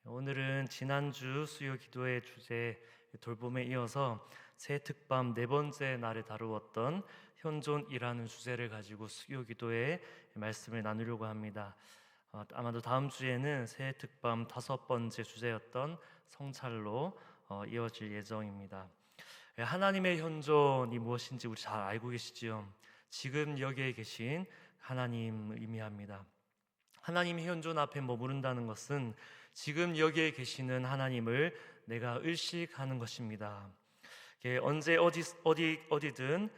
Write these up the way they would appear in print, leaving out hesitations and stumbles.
오늘은 지난주 수요 기도의 주제 돌봄에 이어서 새 특밤 네 번째 날에 다루었던 현존이라는 주제를 가지고 수요 기도의 말씀을 나누려고 합니다. 아마도 다음 주에는 새 특밤 다섯 번째 주제였던 성찰로 이어질 예정입니다. 하나님의 현존이 무엇인지 우리 잘 알고 계시지요? 지금 여기에 계신 하나님 의미합니다. 하나님의 현존 앞에 머무른다는 것은 지금 여기에 계시는 하나님을 내가 의식하는 것입니다. 언제 어디든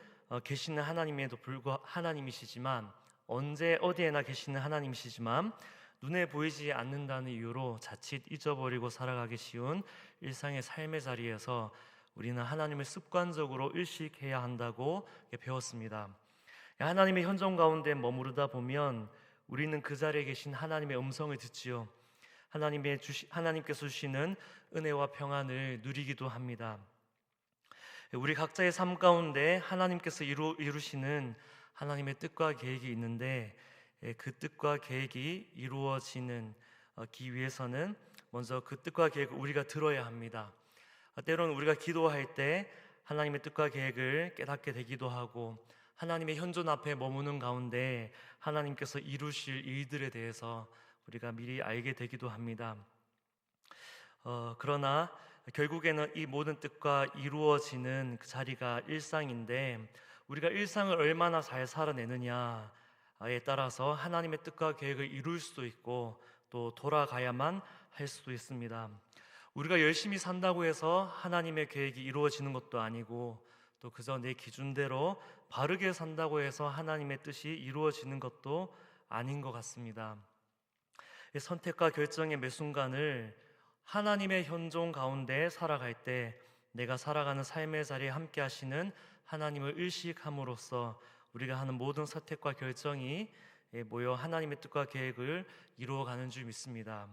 계시는 하나님에도 불구하고 하나님이시지만, 언제 어디에나 계시는 하나님이시지만 눈에 보이지 않는다는 이유로 자칫 잊어버리고 살아가기 쉬운 일상의 삶의 자리에서 우리는 하나님을 습관적으로 의식해야 한다고 배웠습니다. 하나님의 현존 가운데 머무르다 보면 우리는 그 자리에 계신 하나님의 음성을 듣지요. 하나님께서 주시는 은혜와 평안을 누리기도 합니다. 우리 각자의 삶 가운데 하나님께서 이루시는 하나님의 뜻과 계획이 있는데, 그 뜻과 계획이 이루어지는 기 위해서는 먼저 그 뜻과 계획을 우리가 들어야 합니다. 때로는 우리가 기도할 때 하나님의 뜻과 계획을 깨닫게 되기도 하고, 하나님의 현존 앞에 머무는 가운데 하나님께서 이루실 일들에 대해서 우리가 미리 알게 되기도 합니다. 그러나 결국에는 이 모든 뜻과 이루어지는 그 자리가 일상인데, 우리가 일상을 얼마나 잘 살아내느냐에 따라서 하나님의 뜻과 계획을 이룰 수도 있고 또 돌아가야만 할 수도 있습니다. 우리가 열심히 산다고 해서 하나님의 계획이 이루어지는 것도 아니고, 또 그저 내 기준대로 바르게 산다고 해서 하나님의 뜻이 이루어지는 것도 아닌 것 같습니다. 선택과 결정의 매 순간을 하나님의 현존 가운데 살아갈 때, 내가 살아가는 삶의 자리에 함께 하시는 하나님을 의식함으로써 우리가 하는 모든 선택과 결정이 모여 하나님의 뜻과 계획을 이루어가는 줄 믿습니다.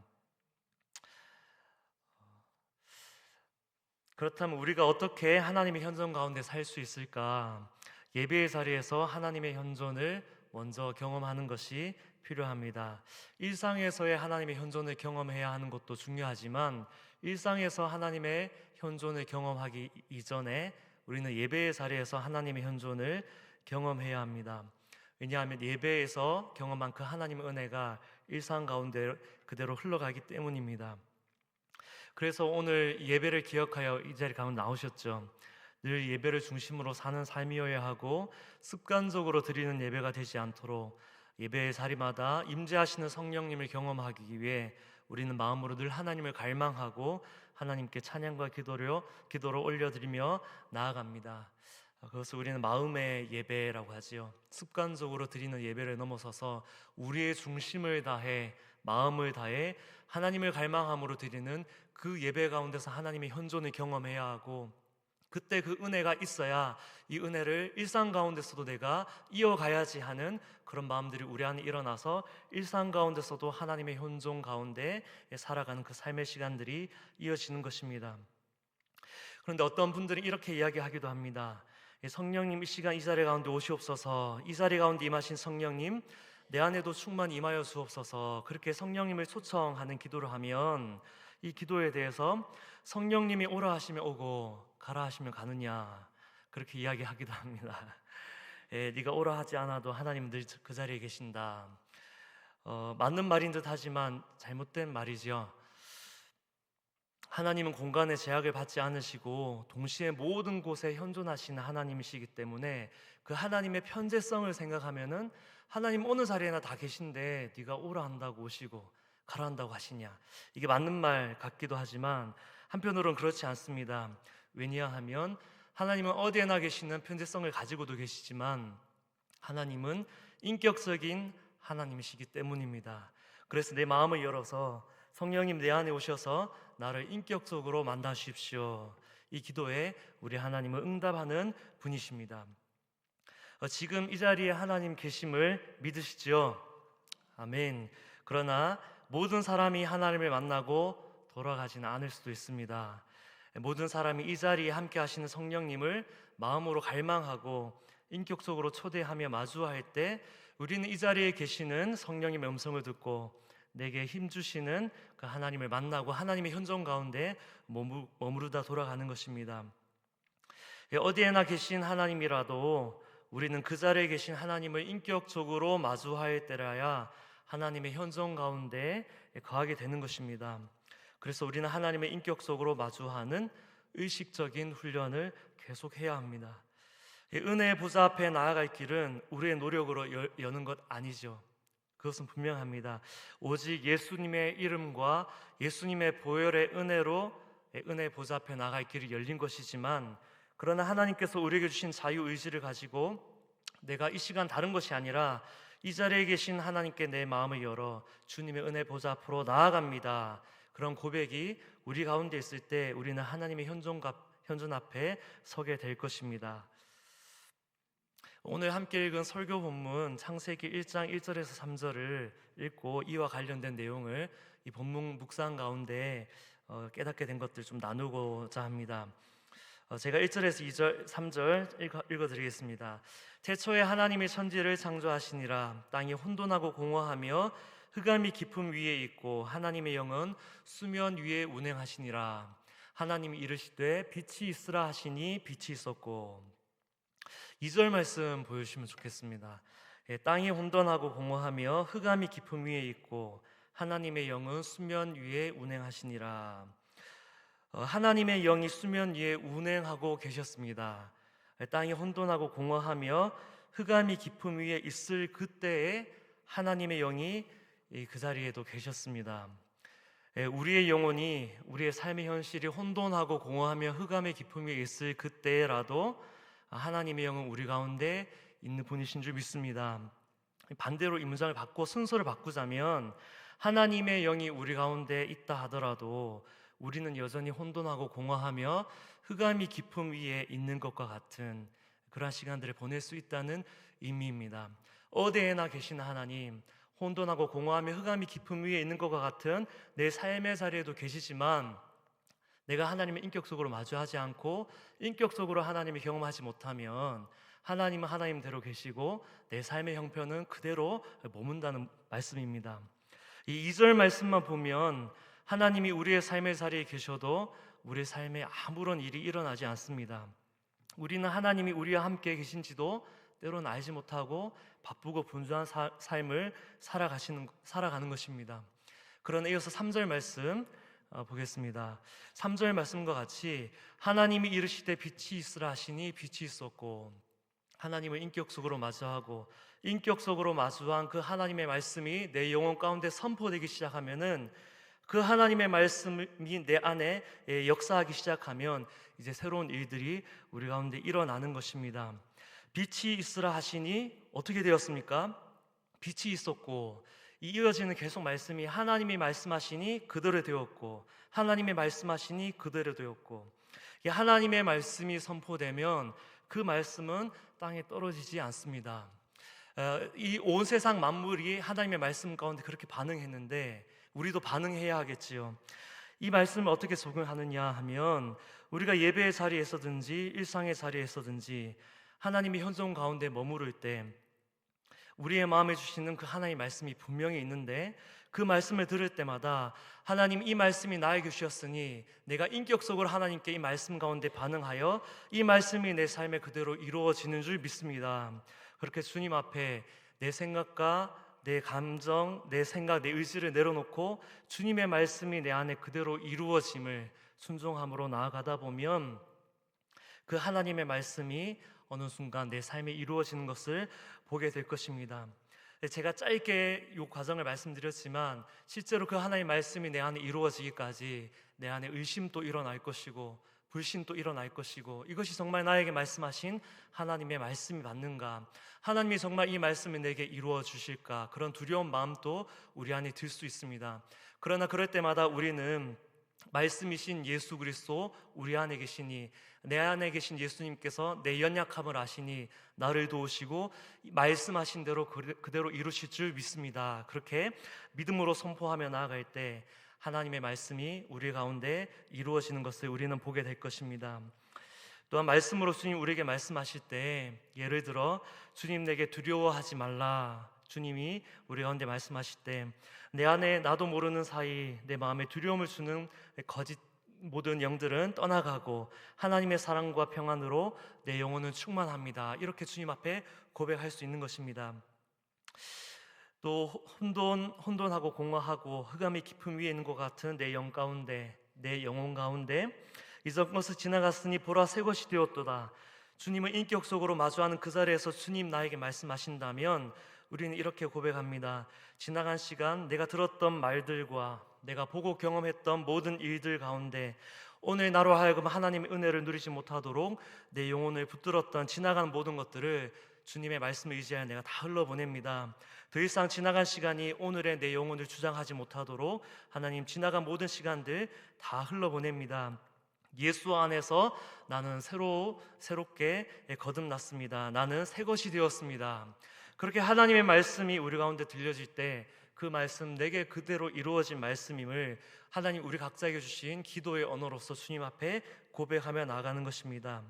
그렇다면 우리가 어떻게 하나님의 현존 가운데 살 수 있을까? 예배의 자리에서 하나님의 현존을 먼저 경험하는 것이 필요합니다. 일상에서의 하나님의 현존을 경험해야 하는 것도 중요하지만, 일상에서 하나님의 현존을 경험하기 이전에 우리는 예배의 자리에서 하나님의 현존을 경험해야 합니다. 왜냐하면 예배에서 경험한 그 하나님의 은혜가 일상 가운데 그대로 흘러가기 때문입니다. 그래서 오늘 예배를 기억하여 이 자리 가운데 나오셨죠. 늘 예배를 중심으로 사는 삶이어야 하고, 습관적으로 드리는 예배가 되지 않도록 예배의 자리마다 임재하시는 성령님을 경험하기 위해 우리는 마음으로 늘 하나님을 갈망하고 하나님께 찬양과 기도로 올려드리며 나아갑니다. 그것을 우리는 마음의 예배라고 하지요. 습관적으로 드리는 예배를 넘어서서 우리의 중심을 다해, 마음을 다해 하나님을 갈망함으로 드리는 그 예배 가운데서 하나님의 현존을 경험해야 하고, 그때 그 은혜가 있어야 이 은혜를 일상 가운데서도 내가 이어가야지 하는 그런 마음들이 우리 안에 일어나서 일상 가운데서도 하나님의 현존 가운데 살아가는 그 삶의 시간들이 이어지는 것입니다. 그런데 어떤 분들은 이렇게 이야기하기도 합니다. 성령님, 이 시간 이 자리 가운데 오시옵소서. 이 자리 가운데 임하신 성령님, 내 안에도 충만히 임하여 주옵소서. 그렇게 성령님을 초청하는 기도를 하면 이 기도에 대해서 성령님이 오라 하시면 오고 가라 하시면 가느냐, 그렇게 이야기하기도 합니다. 네가 오라 하지 않아도 하나님은 늘 그 자리에 계신다. 맞는 말인 듯 하지만 잘못된 말이죠. 하나님은 공간의 제약을 받지 않으시고 동시에 모든 곳에 현존하시는 하나님이시기 때문에, 그 하나님의 편재성을 생각하면은 하나님 어느 자리에나 다 계신데 네가 오라 한다고 오시고 가라 한다고 하시냐, 이게 맞는 말 같기도 하지만 한편으로는 그렇지 않습니다. 왜냐하면 하나님은 어디에나 계시는 편재성을 가지고도 계시지만 하나님은 인격적인 하나님이시기 때문입니다. 그래서 내 마음을 열어서 성령님 내 안에 오셔서 나를 인격적으로 만나십시오. 이 기도에 우리 하나님은 응답하는 분이십니다. 지금 이 자리에 하나님 계심을 믿으시죠? 아멘. 그러나 모든 사람이 하나님을 만나고 돌아가지는 않을 수도 있습니다. 모든 사람이 이 자리에 함께 하시는 성령님을 마음으로 갈망하고 인격적으로 초대하며 마주할 때, 우리는 이 자리에 계시는 성령님의 음성을 듣고 내게 힘 주시는 그 하나님을 만나고 하나님의 현존 가운데 머무르다 돌아가는 것입니다. 어디에나 계신 하나님이라도 우리는 그 자리에 계신 하나님을 인격적으로 마주할 때라야 하나님의 현존 가운데 거하게 되는 것입니다. 그래서 우리는 하나님의 인격적으로 마주하는 의식적인 훈련을 계속해야 합니다. 은혜의 보좌 앞에 나아갈 길은 우리의 노력으로 여는 것 아니죠. 그것은 분명합니다. 오직 예수님의 이름과 예수님의 보혈의 은혜로 은혜의 보좌 앞에 나아갈 길이 열린 것이지만, 그러나 하나님께서 우리에게 주신 자유의지를 가지고 내가 이 시간 다른 것이 아니라 이 자리에 계신 하나님께 내 마음을 열어 주님의 은혜 보좌 앞으로 나아갑니다. 그런 고백이 우리 가운데 있을 때 우리는 하나님의 현존 앞에 서게 될 것입니다. 오늘 함께 읽은 설교 본문 창세기 1장 1절에서 3절을 읽고 이와 관련된 내용을 이 본문 묵상 가운데 깨닫게 된 것들 좀 나누고자 합니다. 제가 1절에서 2절, 3절 읽어드리겠습니다. 태초에 하나님이 천지를 창조하시니라. 땅이 혼돈하고 공허하며 흑암이 깊음 위에 있고 하나님의 영은 수면 위에 운행하시니라. 하나님이 이르시되 빛이 있으라 하시니 빛이 있었고. 2절 말씀 보여주시면 좋겠습니다. 땅이 혼돈하고 공허하며 흑암이 깊음 위에 있고 하나님의 영은 수면 위에 운행하시니라. 하나님의 영이 수면 위에 운행하고 계셨습니다. 땅이 혼돈하고 공허하며 흑암이 깊음 위에 있을 그때에 하나님의 영이 그 자리에도 계셨습니다. 우리의 영혼이, 우리의 삶의 현실이 혼돈하고 공허하며 흑암의 깊음 위에 있을 그때라도 하나님의 영은 우리 가운데 있는 분이신 줄 믿습니다. 반대로 이 문장을 바꿔 순서를 바꾸자면, 하나님의 영이 우리 가운데 있다 하더라도 우리는 여전히 혼돈하고 공허하며 흑암이 깊음 위에 있는 것과 같은 그러한 시간들을 보낼 수 있다는 의미입니다. 어디에나 계신 하나님, 혼돈하고 공허하며 흑암이 깊음 위에 있는 것과 같은 내 삶의 자리에도 계시지만, 내가 하나님을 인격적으로 마주하지 않고 인격적으로 하나님을 경험하지 못하면 하나님은 하나님대로 계시고 내 삶의 형편은 그대로 머문다는 말씀입니다. 이 2절 말씀만 보면 하나님이 우리의 삶의 자리에 계셔도 우리의 삶에 아무런 일이 일어나지 않습니다. 우리는 하나님이 우리와 함께 계신지도 때로는 알지 못하고 바쁘고 분주한 삶을 살아가는 것입니다. 그러나 이어서 3절 말씀 보겠습니다. 3절 말씀과 같이 하나님이 이르시되 빛이 있으라 하시니 빛이 있었고, 하나님을 인격적으로 마주하고 인격적으로 마주한 그 하나님의 말씀이 내 영혼 가운데 선포되기 시작하면은, 그 하나님의 말씀이 내 안에 역사하기 시작하면 이제 새로운 일들이 우리 가운데 일어나는 것입니다. 빛이 있으라 하시니 어떻게 되었습니까? 빛이 있었고, 이어지는 계속 말씀이 하나님이 말씀하시니 그대로 되었고, 하나님의 말씀하시니 그대로 되었고, 하나님의 말씀이 선포되면 그 말씀은 땅에 떨어지지 않습니다. 이 온 세상 만물이 하나님의 말씀 가운데 그렇게 반응했는데 우리도 반응해야 하겠지요. 이 말씀을 어떻게 적용하느냐 하면, 우리가 예배의 자리에서든지 일상의 자리에서든지 하나님의 현존 가운데 머무를 때 우리의 마음에 주시는 그 하나님의 말씀이 분명히 있는데, 그 말씀을 들을 때마다 하나님, 이 말씀이 나에게 주셨으니 내가 인격적으로 하나님께 이 말씀 가운데 반응하여 이 말씀이 내 삶에 그대로 이루어지는 줄 믿습니다. 그렇게 주님 앞에 내 생각과 내 감정, 내 생각, 내 의지를 내려놓고 주님의 말씀이 내 안에 그대로 이루어짐을 순종함으로 나아가다 보면 그 하나님의 말씀이 어느 순간 내 삶에 이루어지는 것을 보게 될 것입니다. 제가 짧게 이 과정을 말씀드렸지만 실제로 그 하나님의 말씀이 내 안에 이루어지기까지 내 안에 의심도 일어날 것이고 불신도 일어날 것이고, 이것이 정말 나에게 말씀하신 하나님의 말씀이 맞는가, 하나님이 정말 이 말씀을 내게 이루어 주실까, 그런 두려운 마음도 우리 안에 들 수 있습니다. 그러나 그럴 때마다 우리는 말씀이신 예수 그리스도 우리 안에 계시니, 내 안에 계신 예수님께서 내 연약함을 아시니 나를 도우시고 말씀하신 대로 그대로 이루실 줄 믿습니다. 그렇게 믿음으로 선포하며 나아갈 때 하나님의 말씀이 우리 가운데 이루어지는 것을 우리는 보게 될 것입니다. 또한 말씀으로 주님 우리에게 말씀하실 때, 예를 들어 주님 내게 두려워하지 말라, 주님이 우리 가운데 말씀하실 때 내 안에 나도 모르는 사이 내 마음에 두려움을 주는 거짓 모든 영들은 떠나가고 하나님의 사랑과 평안으로 내 영혼은 충만합니다. 이렇게 주님 앞에 고백할 수 있는 것입니다. 또 혼돈하고 공허하고 흑암의 깊음 위에 있는 것 같은 내 영 가운데, 내 영혼 가운데 이전 것을 지나갔으니 보라 새 것이 되었도다. 주님을 인격 속으로 마주하는 그 자리에서 주님 나에게 말씀하신다면 우리는 이렇게 고백합니다. 지나간 시간 내가 들었던 말들과 내가 보고 경험했던 모든 일들 가운데 오늘 나로 하여금 하나님의 은혜를 누리지 못하도록 내 영혼을 붙들었던 지나간 모든 것들을 주님의 말씀을 의지하여 내가 다 흘러보냅니다. 더 이상 지나간 시간이 오늘의 내 영혼을 주장하지 못하도록 하나님 지나간 모든 시간들 다 흘러보냅니다. 예수 안에서 나는 새롭게 거듭났습니다. 나는 새 것이 되었습니다. 그렇게 하나님의 말씀이 우리 가운데 들려질 때 그 말씀 내게 그대로 이루어진 말씀임을 하나님 우리 각자에게 주신 기도의 언어로서 주님 앞에 고백하며 나아가는 것입니다.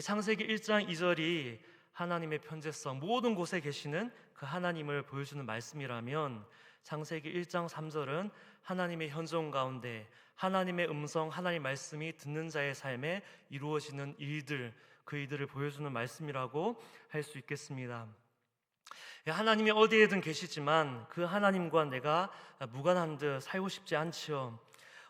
창세기 1장 2절이 하나님의 편재성, 모든 곳에 계시는 그 하나님을 보여주는 말씀이라면 창세기 1장 3절은 하나님의 현존 가운데 하나님의 음성, 하나님의 말씀이 듣는 자의 삶에 이루어지는 일들, 그 일들을 보여주는 말씀이라고 할 수 있겠습니다. 하나님이 어디에든 계시지만 그 하나님과 내가 무관한 듯 살고 싶지 않지요.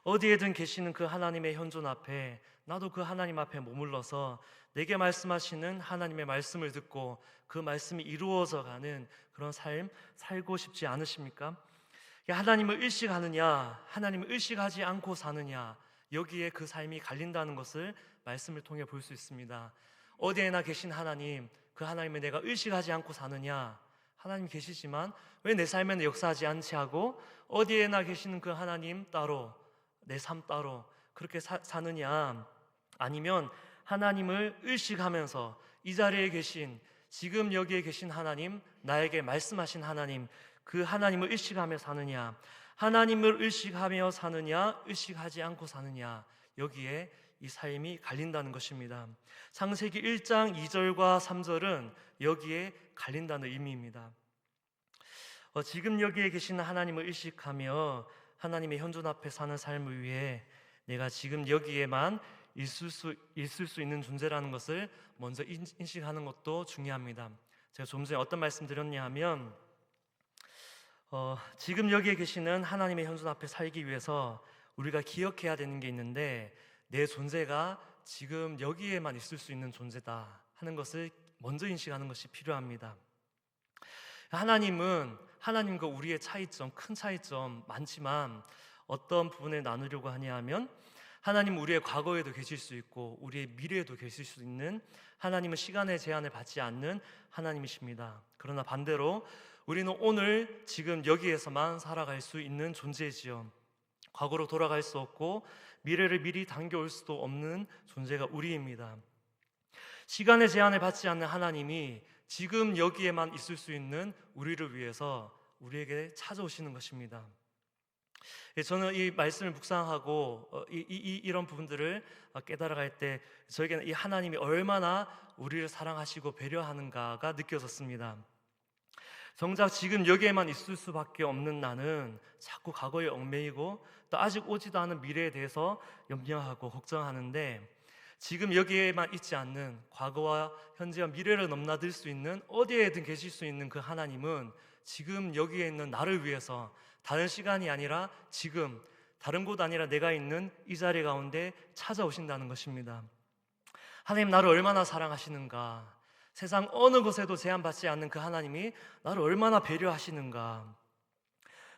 어디에든 계시는 그 하나님의 현존 앞에 나도 그 하나님 앞에 머물러서 내게 말씀하시는 하나님의 말씀을 듣고 그 말씀이 이루어져 가는 그런 삶 살고 싶지 않으십니까? 하나님을 의식하느냐, 하나님을 의식하지 않고 사느냐, 여기에 그 삶이 갈린다는 것을 말씀을 통해 볼 수 있습니다. 어디에나 계신 하나님, 그 하나님을 내가 의식하지 않고 사느냐, 하나님 계시지만 왜 내 삶에는 역사하지 않지 하고 어디에나 계시는 그 하나님 따로, 내 삶 따로 그렇게 사느냐, 아니면 하나님을 의식하면서 이 자리에 계신, 지금 여기에 계신 하나님, 나에게 말씀하신 하나님, 그 하나님을 의식하며 사느냐, 하나님을 의식하며 사느냐, 의식하지 않고 사느냐, 여기에 이 삶이 갈린다는 것입니다. 창세기 1장 2절과 3절은 여기에 갈린다는 의미입니다. 지금 여기에 계시는 하나님을 의식하며 하나님의 현존 앞에 사는 삶을 위해 내가 지금 여기에만 있을 수 있는 존재라는 것을 먼저 인식하는 것도 중요합니다. 제가 좀 전에 어떤 말씀 드렸냐 하면 지금 여기에 계시는 하나님의 현존 앞에 살기 위해서 우리가 기억해야 되는 게 있는데 내 존재가 지금 여기에만 있을 수 있는 존재다 하는 것을 먼저 인식하는 것이 필요합니다. 하나님은 하나님과 우리의 차이점, 큰 차이점 많지만 어떤 부분을 나누려고 하냐 하면 하나님은 우리의 과거에도 계실 수 있고 우리의 미래에도 계실 수 있는, 하나님은 시간의 제한을 받지 않는 하나님이십니다. 그러나 반대로 우리는 오늘 지금 여기에서만 살아갈 수 있는 존재지요. 과거로 돌아갈 수 없고 미래를 미리 당겨올 수도 없는 존재가 우리입니다. 시간의 제한을 받지 않는 하나님이 지금 여기에만 있을 수 있는 우리를 위해서 우리에게 찾아오시는 것입니다. 저는 이 말씀을 묵상하고 이런 부분들을 깨달아갈 때 저에게는 이 하나님이 얼마나 우리를 사랑하시고 배려하는가가 느껴졌습니다. 정작 지금 여기에만 있을 수밖에 없는 나는 자꾸 과거에 얽매이고 또 아직 오지도 않은 미래에 대해서 염려하고 걱정하는데, 지금 여기에만 있지 않는 과거와 현재와 미래를 넘나들 수 있는 어디에든 계실 수 있는 그 하나님은 지금 여기에 있는 나를 위해서 다른 시간이 아니라 지금, 다른 곳 아니라 내가 있는 이 자리 가운데 찾아오신다는 것입니다. 하나님 나를 얼마나 사랑하시는가, 세상 어느 곳에도 제한받지 않는 그 하나님이 나를 얼마나 배려하시는가.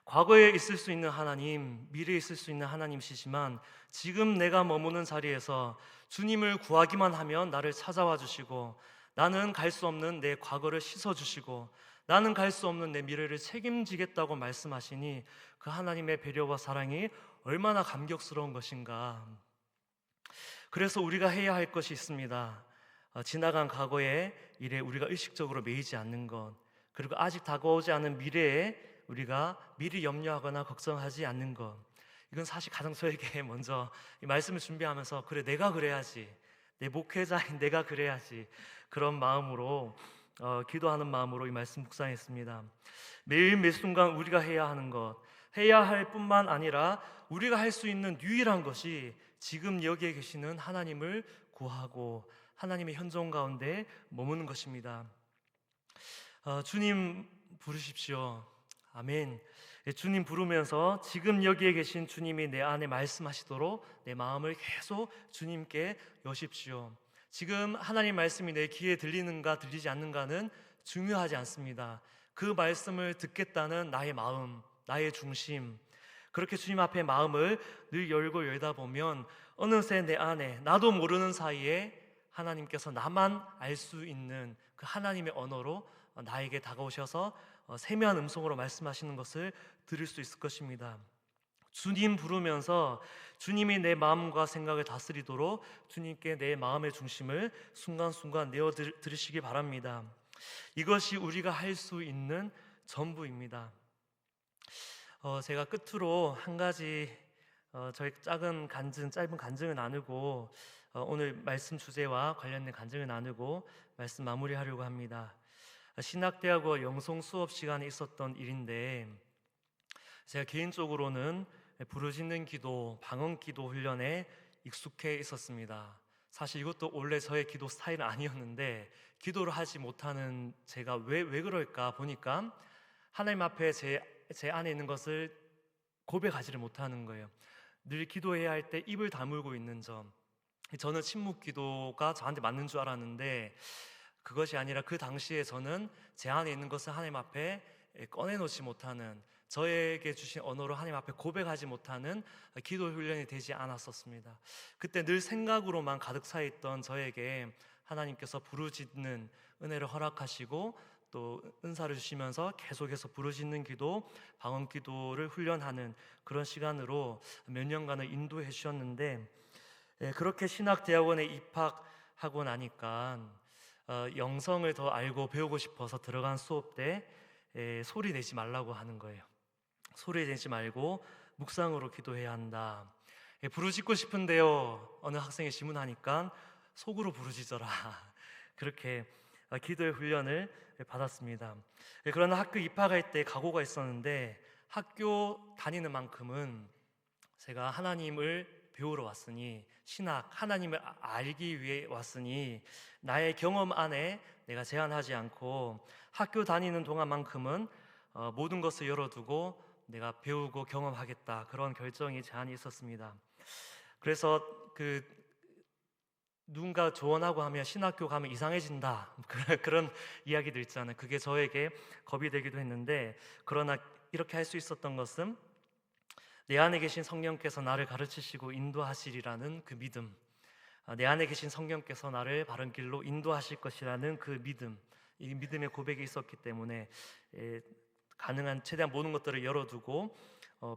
과거에 있을 수 있는 하나님, 미래에 있을 수 있는 하나님이시지만 지금 내가 머무는 자리에서 주님을 구하기만 하면 나를 찾아와 주시고, 나는 갈 수 없는 내 과거를 씻어주시고 나는 갈 수 없는 내 미래를 책임지겠다고 말씀하시니 그 하나님의 배려와 사랑이 얼마나 감격스러운 것인가. 그래서 우리가 해야 할 것이 있습니다. 지나간 과거의 일에 우리가 의식적으로 매이지 않는 것, 그리고 아직 다가오지 않은 미래에 우리가 미리 염려하거나 걱정하지 않는 것. 이건 사실 가장 저에게 먼저 이 말씀을 준비하면서 그래 내가 그래야지, 내 목회자인 내가 그래야지, 그런 마음으로 기도하는 마음으로 이 말씀 묵상했습니다. 매일 매 순간 우리가 해야 하는 것, 해야 할 뿐만 아니라 우리가 할 수 있는 유일한 것이 지금 여기에 계시는 하나님을 구하고 하나님의 현존 가운데 머무는 것입니다. 주님 부르십시오. 아멘. 주님 부르면서 지금 여기에 계신 주님이 내 안에 말씀하시도록 내 마음을 계속 주님께 여십시오. 지금 하나님 말씀이 내 귀에 들리는가 들리지 않는가는 중요하지 않습니다. 그 말씀을 듣겠다는 나의 마음, 나의 중심, 그렇게 주님 앞에 마음을 늘 열고 열다 보면 어느새 내 안에 나도 모르는 사이에 하나님께서 나만 알 수 있는 그 하나님의 언어로 나에게 다가오셔서 세미한 음성으로 말씀하시는 것을 들을 수 있을 것입니다. 주님 부르면서 주님이 내 마음과 생각을 다스리도록 주님께 내 마음의 중심을 순간순간 내어 드리시기 바랍니다. 이것이 우리가 할 수 있는 전부입니다. 제가 끝으로 한 가지 저희 짧은 간증을 나누고 오늘 말씀 주제와 관련된 간증을 나누고 말씀 마무리하려고 합니다. 신학대학원 영성 수업 시간에 있었던 일인데, 제가 개인적으로는 부르짖는 기도, 방언 기도 훈련에 익숙해 있었습니다. 사실 이것도 원래 저의 기도 스타일은 아니었는데 기도를 하지 못하는 제가 왜 그럴까 보니까 하나님 앞에 제 안에 있는 것을 고백하지를 못하는 거예요. 늘 기도해야 할 때 입을 다물고 있는 점, 저는 침묵 기도가 저한테 맞는 줄 알았는데 그것이 아니라 그 당시에 저는 제 안에 있는 것을 하나님 앞에 꺼내놓지 못하는, 저에게 주신 언어로 하나님 앞에 고백하지 못하는 기도 훈련이 되지 않았었습니다. 그때 늘 생각으로만 가득 차 있던 저에게 하나님께서 부르짖는 은혜를 허락하시고 또 은사를 주시면서 계속해서 부르짖는 기도, 방언 기도를 훈련하는 그런 시간으로 몇 년간을 인도해 주셨는데, 그렇게 신학대학원에 입학하고 나니까 영성을 더 알고 배우고 싶어서 들어간 수업 때 소리 내지 말라고 하는 거예요. 소리 내지 말고 묵상으로 기도해야 한다. 부르짖고 싶은데요, 어느 학생이 질문하니까 속으로 부르짖어라. 그렇게 기도의 훈련을 받았습니다. 그러나 학교 입학할 때 각오가 있었는데, 학교 다니는 만큼은 제가 하나님을 배우러 왔으니, 신학, 하나님을 알기 위해 왔으니 나의 경험 안에 내가 제한하지 않고 학교 다니는 동안만큼은 모든 것을 열어두고 내가 배우고 경험하겠다, 그런 결정이 제 안에 있었습니다. 그래서 누군가 조언하고 하면 신학교 가면 이상해진다 그런 이야기들 있잖아요. 그게 저에게 겁이 되기도 했는데, 그러나 이렇게 할 수 있었던 것은 내 안에 계신 성령께서 나를 가르치시고 인도하시리라는 그 믿음, 내 안에 계신 성령께서 나를 바른 길로 인도하실 것이라는 그 믿음, 이 믿음의 고백이 있었기 때문에 가능한 최대한 모든 것들을 열어두고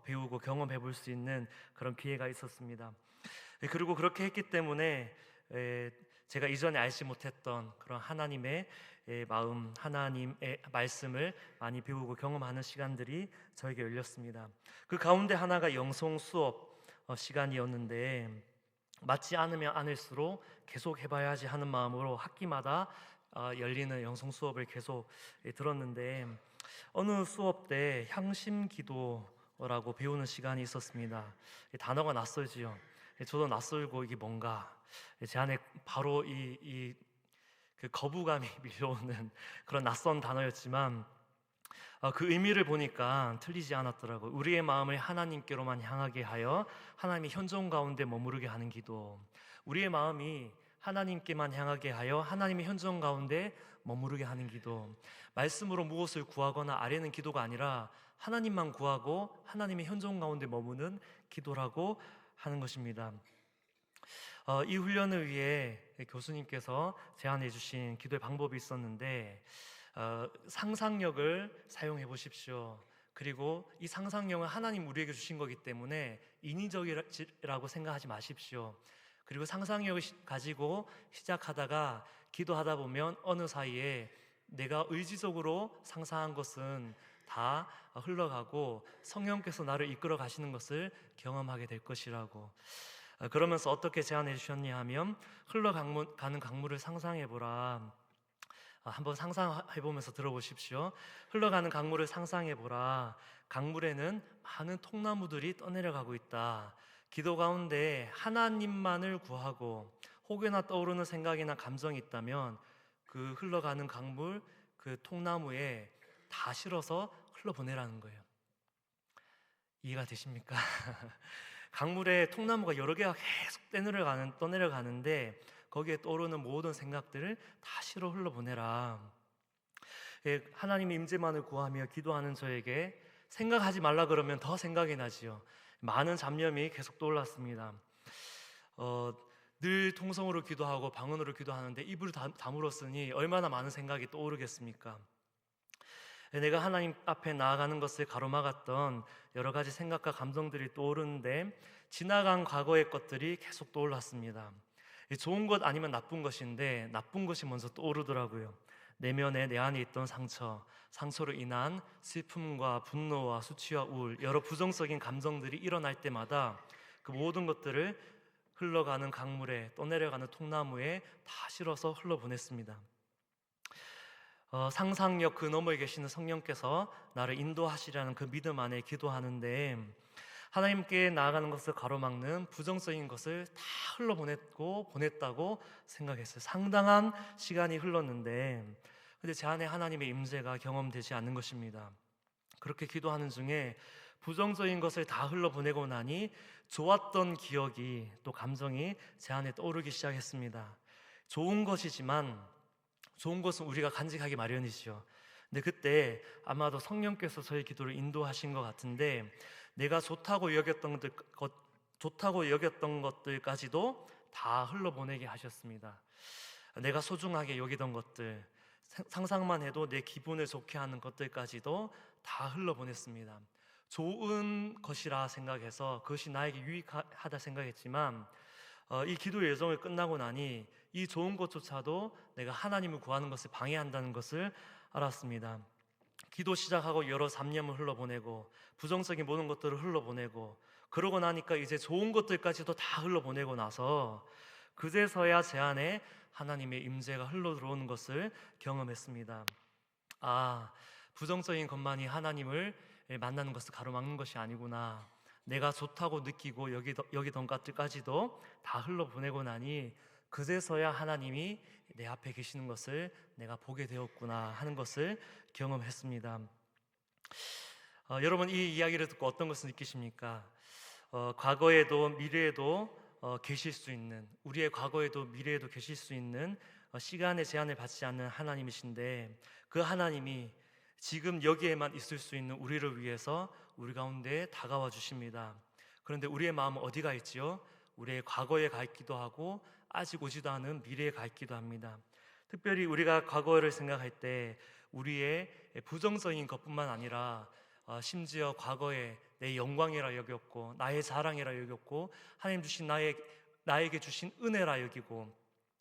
배우고 경험해 볼 수 있는 그런 기회가 있었습니다. 그리고 그렇게 했기 때문에 제가 이전에 알지 못했던 그런 하나님의 마음, 하나님의 말씀을 많이 배우고 경험하는 시간들이 저에게 열렸습니다. 그 가운데 하나가 영성 수업 시간이었는데, 맞지 않으면 않을수록 계속 해봐야지 하는 마음으로 학기마다 열리는 영성 수업을 계속 들었는데, 어느 수업 때 향심 기도라고 배우는 시간이 있었습니다. 단어가 낯설지요. 저도 낯설고 이게 뭔가 제 안에 바로 그 거부감이 밀려오는 그런 낯선 단어였지만 그 의미를 보니까 틀리지 않았더라고요. 우리의 마음을 하나님께로만 향하게 하여 하나님의 현존 가운데 머무르게 하는 기도, 우리의 마음이 하나님께만 향하게 하여 하나님의 현존 가운데 머무르게 하는 기도, 말씀으로 무엇을 구하거나 아뢰는 기도가 아니라 하나님만 구하고 하나님의 현존 가운데 머무는 기도라고 하는 것입니다. 이 훈련을 위해 교수님께서 제안해 주신 기도의 방법이 있었는데, 상상력을 사용해 보십시오. 그리고 이 상상력은 하나님 우리에게 주신 거기 때문에 인위적이라고 생각하지 마십시오. 그리고 상상력을 가지고 시작하다가 기도하다 보면 어느 사이에 내가 의지적으로 상상한 것은 다 흘러가고 성령께서 나를 이끌어 가시는 것을 경험하게 될 것이라고. 그러면서 어떻게 제안해 주셨냐 하면, 흘러가는 강물을 상상해 보라. 한번 상상해 보면서 들어보십시오. 흘러가는 강물을 상상해 보라. 강물에는 많은 통나무들이 떠내려가고 있다. 기도 가운데 하나님만을 구하고 혹여나 떠오르는 생각이나 감정이 있다면 그 흘러가는 강물, 그 통나무에 다 실어서 흘러보내라는 거예요. 이해가 되십니까? 강물에 통나무가 여러 개가 계속 떠내려가는데 거기에 떠오르는 모든 생각들을 다 실어 흘러보내라. 하나님의 임재만을 구하며 기도하는 저에게 생각하지 말라 그러면 더 생각이 나지요. 많은 잡념이 계속 떠올랐습니다. 늘 통성으로 기도하고 방언으로 기도하는데 입을 다물었으니 얼마나 많은 생각이 떠오르겠습니까? 내가 하나님 앞에 나아가는 것을 가로막았던 여러 가지 생각과 감정들이 떠오르는데 지나간 과거의 것들이 계속 떠올랐습니다. 좋은 것 아니면 나쁜 것인데 나쁜 것이 먼저 떠오르더라고요. 내면에 내 안에 있던 상처로 인한 슬픔과 분노와 수치와 우울, 여러 부정적인 감정들이 일어날 때마다 그 모든 것들을 흘러가는 강물에, 떠내려가는 통나무에 다 실어서 흘러보냈습니다. 상상력 그 너머에 계시는 성령께서 나를 인도하시라는 그 믿음 안에 기도하는데 하나님께 나아가는 것을 가로막는 부정적인 것을 다 보냈다고 생각했어요. 상당한 시간이 흘렀는데 근데 제 안에 하나님의 임재가 경험되지 않는 것입니다. 그렇게 기도하는 중에 부정적인 것을 다 흘러보내고 나니 좋았던 기억이 또 감정이 제 안에 떠오르기 시작했습니다. 좋은 것이지만 좋은 것은 우리가 간직하기 마련이죠. 근데 그때 아마도 성령께서 저의 기도를 인도하신 것 같은데 내가 좋다고 여겼던 것들까지도 다 흘러보내게 하셨습니다. 내가 소중하게 여기던 것들, 상상만 해도 내 기분을 좋게 하는 것들까지도 다 흘러보냈습니다. 좋은 것이라 생각해서 그것이 나에게 유익하다 생각했지만 이 기도 여정을 끝나고 나니 이 좋은 것조차도 내가 하나님을 구하는 것을 방해한다는 것을 알았습니다. 기도 시작하고 여러 잡념을 흘러보내고 부정적인 모든 것들을 흘러보내고 그러고 나니까 이제 좋은 것들까지도 다 흘러보내고 나서 그제서야 제 안에 하나님의 임재가 흘러들어오는 것을 경험했습니다. 부정적인 것만이 하나님을 만나는 것을 가로막는 것이 아니구나. 내가 좋다고 느끼고 여기던 것들까지도 다 흘러보내고 나니 그제서야 하나님이 내 앞에 계시는 것을 내가 보게 되었구나 하는 것을 경험했습니다. 여러분 이 이야기를 듣고 어떤 것을 느끼십니까? 과거에도 미래에도 계실 수 있는, 우리의 과거에도 미래에도 계실 수 있는 시간의 제한을 받지 않는 하나님이신데 그 하나님이 지금 여기에만 있을 수 있는 우리를 위해서 우리 가운데 다가와 주십니다. 그런데 우리의 마음은 어디가 있지요? 우리의 과거에 가 있기도 하고 아직 오지도 않은 미래에 가 있기도 합니다. 특별히 우리가 과거를 생각할 때 우리의 부정적인 것뿐만 아니라 심지어 과거에 내 영광이라 여겼고 나의 자랑이라 여겼고 하나님 주신 나에게 주신 은혜라 여기고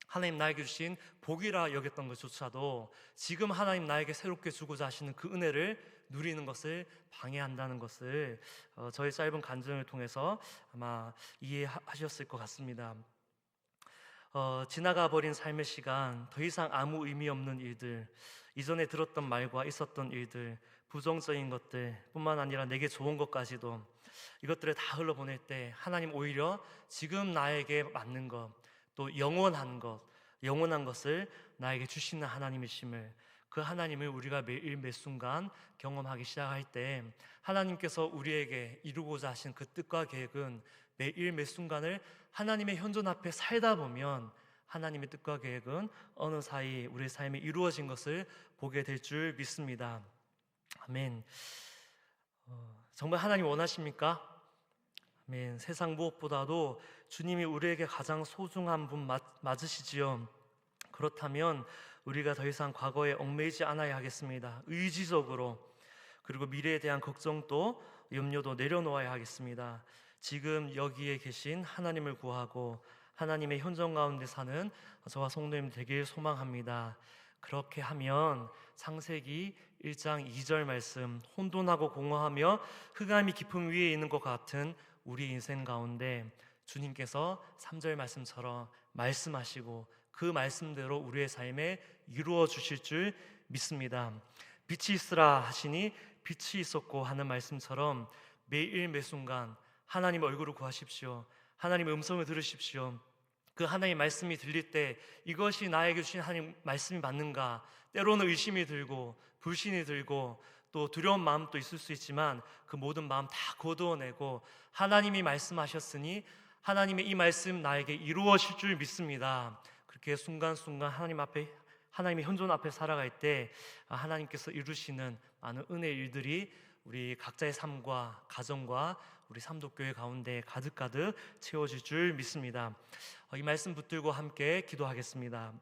하나님 나에게 주신 복이라 여겼던 것조차도 지금 하나님 나에게 새롭게 주고자 하시는 그 은혜를 누리는 것을 방해한다는 것을 저의 짧은 간증을 통해서 아마 이해하셨을 것 같습니다. 지나가 버린 삶의 시간, 더 이상 아무 의미 없는 일들, 이전에 들었던 말과 있었던 일들, 부정적인 것들 뿐만 아니라 내게 좋은 것까지도 이것들을 다 흘러보낼 때 하나님 오히려 지금 나에게 맞는 것, 또 영원한 것을 나에게 주시는 하나님이심을, 그 하나님을 우리가 매일 매순간 경험하기 시작할 때 하나님께서 우리에게 이루고자 하신 그 뜻과 계획은 매일 매순간을 하나님의 현존 앞에 살다 보면 하나님의 뜻과 계획은 어느 사이 우리의 삶에 이루어진 것을 보게 될 줄 믿습니다. 아멘. 정말 하나님 원하십니까? 아멘. 세상 무엇보다도 주님이 우리에게 가장 소중한 분 맞으시지요. 그렇다면 우리가 더 이상 과거에 얽매이지 않아야 하겠습니다. 의지적으로, 그리고 미래에 대한 걱정도 염려도 내려놓아야 하겠습니다. 지금 여기에 계신 하나님을 구하고 하나님의 현존 가운데 사는 저와 성도님 되길 소망합니다. 그렇게 하면 창세기 1장 2절 말씀, 혼돈하고 공허하며 흑암이 깊음 위에 있는 것 같은 우리 인생 가운데 주님께서 3절 말씀처럼 말씀하시고 그 말씀대로 우리의 삶에 이루어 주실 줄 믿습니다. 빛이 있으라 하시니 빛이 있었고 하는 말씀처럼 매일 매순간 하나님 얼굴을 구하십시오. 하나님의 음성을 들으십시오. 그 하나님의 말씀이 들릴 때 이것이 나에게 주신 하나님 말씀이 맞는가? 때로는 의심이 들고 불신이 들고 또 두려운 마음도 있을 수 있지만 그 모든 마음 다 거두어내고 하나님이 말씀하셨으니 하나님의 이 말씀 나에게 이루어질 줄 믿습니다. 그렇게 순간순간 하나님 앞에, 하나님의 현존 앞에 살아갈 때 하나님께서 이루시는 많은 은혜의 일들이 우리 각자의 삶과 가정과 우리 삼독교회 가운데 가득가득 채워질 줄 믿습니다. 이 말씀 붙들고 함께 기도하겠습니다.